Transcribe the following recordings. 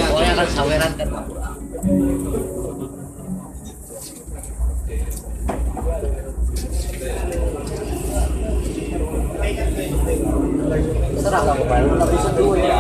Pokoknya akan saweran kan. Serah lah pokoknya, tapi seru ya.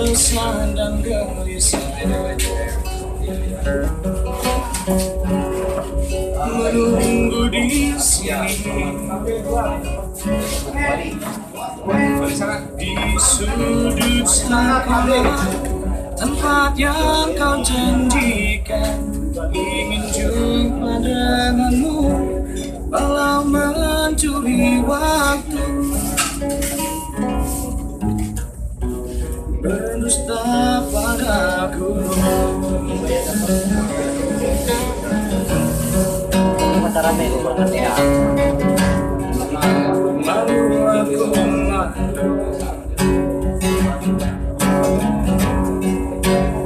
Kesan dan gelisah menunggu di sini, di sudut sana tempat yang kau janjikan. Ingin jumpa denganmu walau mencuri waktu, berdusta padaku. Rame banget ya. Malu aku malu,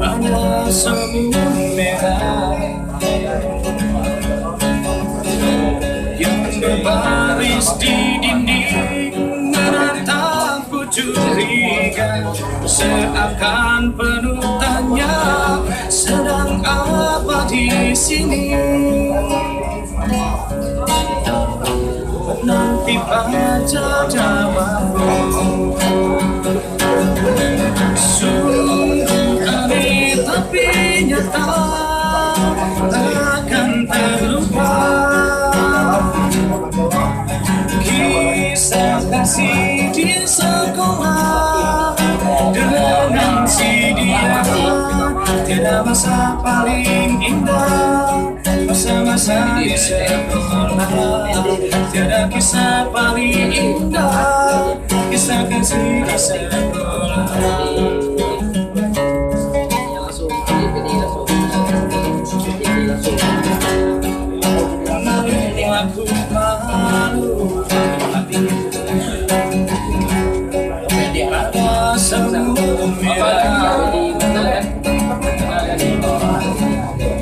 hanya senyum merah yang berbaris di dinding menatapku curiga, seakan penuh tanya, sedang apa di sini? Nanti baca jawabmu. Sungguh aneh tapi nyata, takkan terlupa. Kisah kasih di sekolah dengan si dia, tiada masa paling indah, masa-masa di sekolah. Tiada kisah paling indah, kisah kasih di sekolah. Malu aku malu, ada senyum merah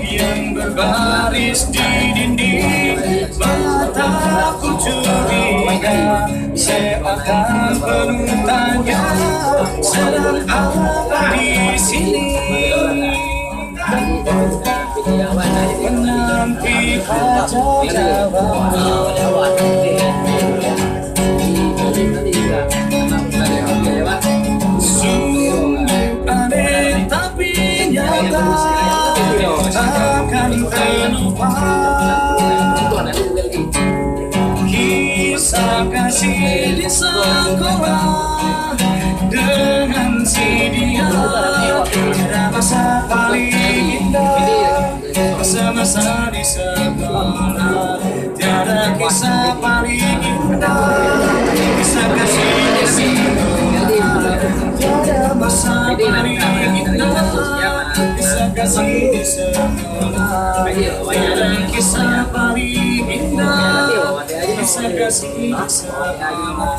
yang berbaris di dinding mataku curiga, seakan penuh tanya, sedang apa di sini? Menanti baca jawab. Sungguh aneh tapi nyata, takkan terlupa. Kisah kasih di sekolah dengan si dia, tiada masa paling indah, masa-masa di sekolah. Tiada kisah paling indah, kisah kasih di sekolah. Tiada masa paling indah, kisah kasih di sekolah. Tiada kisah paling indah, kisah kasih di sekolah.